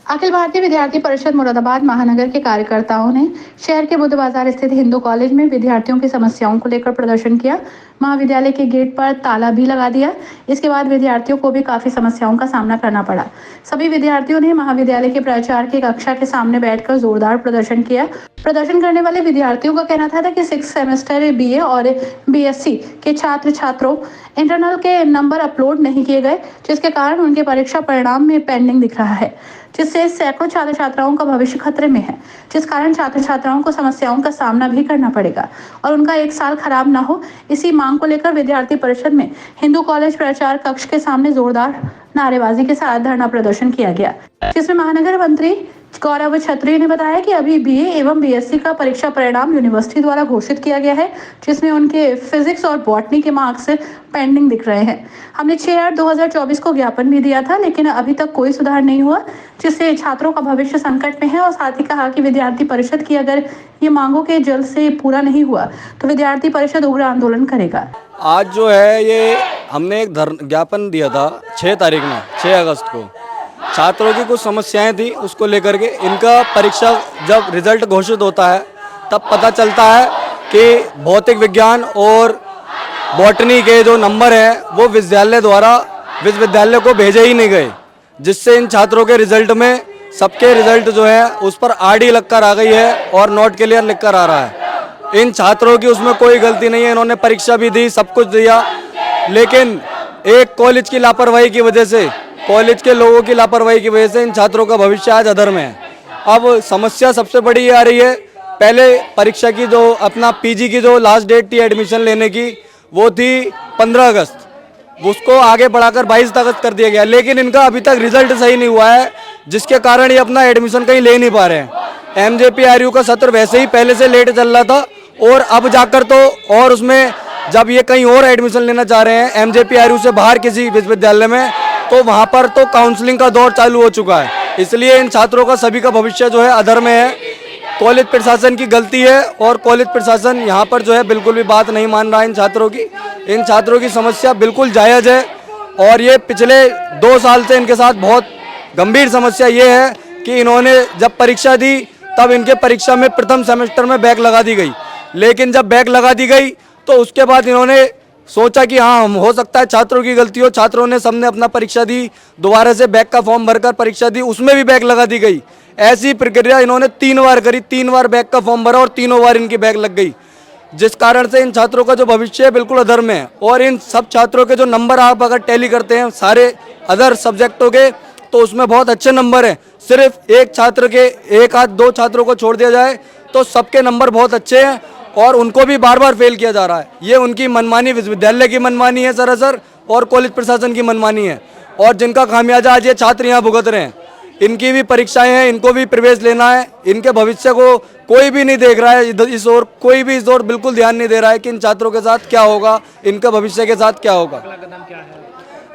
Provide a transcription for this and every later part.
अखिल भारतीय विद्यार्थी परिषद मुरादाबाद महानगर के कार्यकर्ताओं ने शहर के बुद्ध बाजार स्थित हिंदू कॉलेज में विद्यार्थियों की समस्याओं को लेकर प्रदर्शन किया। महाविद्यालय के गेट पर ताला भी लगा दिया। इसके बाद विद्यार्थियों को भी काफी समस्याओं का सामना करना पड़ा। सभी विद्यार्थियों ने महाविद्यालय के प्राचार्य की कक्षा के सामने बैठकर जोरदार प्रदर्शन किया। प्रदर्शन करने वाले विद्यार्थियों का कहना था कि 6 सेमेस्टर बीए और बीएससी के छात्र छात्रों इंटरनल के नंबर अपलोड नहीं किए गए, जिसके कारण उनके परीक्षा परिणाम में पेंडिंग दिख रहा है, जिससे सैकड़ों छात्र छात्राओं का भविष्य खतरे में है, जिस कारण छात्र छात्राओं को समस्याओं का सामना भी करना पड़ेगा और उनका एक साल खराब ना हो। इसी मांग को लेकर विद्यार्थी परिषद में हिंदू कॉलेज प्राचार्य कक्ष के सामने जोरदार नारेबाजी के साथ धरना प्रदर्शन किया गया, जिसमें महानगर मंत्री गौरव छत्री ने बताया कि अभी बीए एवं बीएससी का परीक्षा परिणाम यूनिवर्सिटी द्वारा घोषित किया गया है, जिसमें उनके फिजिक्स और बॉटनी के मार्क्स पेंडिंग दिख रहे हैं। हमने 6/8/2024 को ज्ञापन भी दिया था, लेकिन अभी तक कोई सुधार नहीं हुआ, जिससे छात्रों का भविष्य संकट में है। और साथ ही कहा कि विद्यार्थी परिषद की अगर ये मांगों के जल्द से पूरा नहीं हुआ तो विद्यार्थी परिषद उग्र आंदोलन करेगा। आज जो है ये हमने एक ज्ञापन दिया था 6 तारीख में 6 अगस्त को। छात्रों की कुछ समस्याएं थी, उसको लेकर के इनका परीक्षा जब रिजल्ट घोषित होता है तब पता चलता है कि भौतिक विज्ञान और बॉटनी के जो नंबर हैं वो विद्यालय द्वारा विश्वविद्यालय को भेजे ही नहीं गए, जिससे इन छात्रों के रिजल्ट में सबके रिजल्ट जो है उस पर आरडी लगकर आ गई है और नॉट क्लियर लिखकर आ रहा है। इन छात्रों की उसमें कोई गलती नहीं है, इन्होंने परीक्षा भी दी, सब कुछ दिया, लेकिन एक कॉलेज की लापरवाही की वजह से, कॉलेज के लोगों की लापरवाही की वजह से इन छात्रों का भविष्य आज अधर में है। अब समस्या सबसे बड़ी ये आ रही है, पहले परीक्षा की जो अपना पीजी की जो लास्ट डेट थी एडमिशन लेने की वो थी 15 अगस्त, उसको आगे बढ़ाकर 22 अगस्त कर दिया गया, लेकिन इनका अभी तक रिजल्ट सही नहीं हुआ है, जिसके कारण ये अपना एडमिशन कहीं ले नहीं पा रहे हैं। एमजेपीआरयू का सत्र वैसे ही पहले से लेट चल रहा था और अब जाकर तो और उसमें जब ये कहीं और एडमिशन लेना चाह रहे हैं एमजेपीआरयू से बाहर किसी विश्वविद्यालय में, तो वहाँ पर तो काउंसलिंग का दौर चालू हो चुका है। इसलिए इन छात्रों का सभी का भविष्य जो है अधर में है। कॉलेज प्रशासन की गलती है और कॉलेज प्रशासन यहाँ पर जो है बिल्कुल भी बात नहीं मान रहा है इन छात्रों की समस्या बिल्कुल जायज़ है। और ये पिछले 2 साल से इनके साथ बहुत गंभीर समस्या ये है कि इन्होंने जब परीक्षा दी तब इनके परीक्षा में प्रथम सेमेस्टर में बैक लगा दी गई, लेकिन जब बैक लगा दी गई तो उसके बाद इन्होंने सोचा कि हाँ हो सकता है छात्रों की गलती हो, छात्रों ने सबने अपना परीक्षा दी, दोबारा से बैक का फॉर्म भरकर परीक्षा दी, उसमें भी बैक लगा दी गई। ऐसी प्रक्रिया इन्होंने 3 बार करी, 3 बार बैक का फॉर्म भरा और तीनों बार इनकी बैक लग गई, जिस कारण से इन छात्रों का जो भविष्य है बिल्कुल अधर में है। और इन सब छात्रों के जो नंबर आप अगर टैली करते हैं सारे अदर सब्जेक्टों के तो उसमें बहुत अच्छे नंबर हैं। सिर्फ एक छात्र के 1 आध 2 छात्रों को छोड़ दिया जाए तो सबके नंबर बहुत अच्छे हैं और उनको भी बार बार फेल किया जा रहा है। ये उनकी मनमानी, विश्वविद्यालय की मनमानी है सरासर और कॉलेज प्रशासन की मनमानी है, और जिनका खामियाजा आज ये छात्र यहाँ भुगत रहे हैं। इनकी भी परीक्षाएं हैं, इनको भी प्रवेश लेना है, इनके भविष्य को कोई भी नहीं देख रहा है इस ओर, कोई भी इस ओर बिल्कुल ध्यान नहीं दे रहा है कि इन छात्रों के साथ क्या होगा, इनके भविष्य के साथ क्या होगा।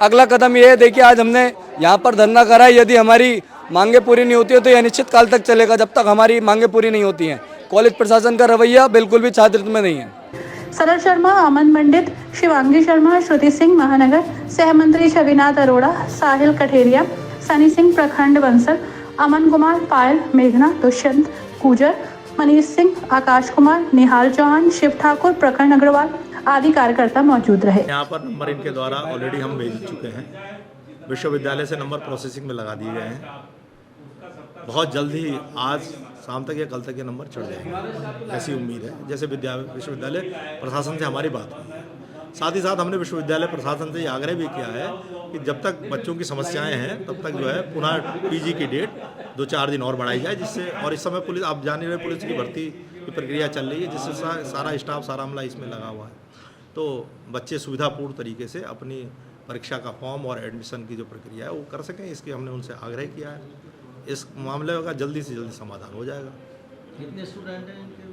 अगला कदम ये है, देखिए आज हमने यहाँ पर धरना करा है, यदि हमारी मांगे पूरी नहीं होती है तो यह अनिश्चित काल तक चलेगा जब तक हमारी मांगे पूरी नहीं होती हैं। कॉलेज प्रशासन का रवैया बिल्कुल भी छात्र में नहीं है। सरल शर्मा, अमन पंडित, शिवांगी शर्मा, श्रुति सिंह महानगर, सहमंत्री छविनाथ अरोड़ा, साहिल कठेरिया, सनी सिंह प्रखंड बंसल, अमन कुमार, पायल, मेघना, दुष्यंत गुजर, मनीष सिंह, आकाश कुमार, निहाल चौहान, शिव ठाकुर, प्रखंड अग्रवाल आदि कार्यकर्ता मौजूद रहे। यहाँ पर नंबर इनके द्वारा ऑलरेडी हम भेज चुके हैं, विश्वविद्यालय से नंबर प्रोसेसिंग में लगा दिए गए हैं। बहुत जल्द ही आज शाम तक या कल तक ये नंबर चढ़ जाएंगे, ऐसी उम्मीद है। जैसे विश्वविद्यालय प्रशासन से हमारी बात हुई है, साथ ही साथ हमने विश्वविद्यालय प्रशासन से ये आग्रह भी किया है कि जब तक बच्चों की समस्याएं हैं तब तक जो है पुनः पीजी की डेट 2-4 दिन और बढ़ाई जाए, जिससे, और इस समय पुलिस, आप जान रहे हैं, पुलिस की भर्ती की प्रक्रिया चल रही है, जिससे सारा स्टाफ, सारा अमला इसमें लगा हुआ है, तो बच्चे सुविधापूर्ण तरीके से अपनी परीक्षा का फॉर्म और एडमिशन की जो प्रक्रिया है वो कर सकें, इसके हमने उनसे आग्रह किया है। इस मामले का जल्दी से जल्दी समाधान हो जाएगा। कितने स्टूडेंट हैं इनके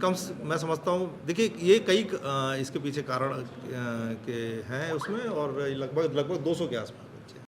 कम, मैं समझता हूँ, देखिए ये कई इसके पीछे कारण के हैं उसमें, और लगभग 200 के आसपास।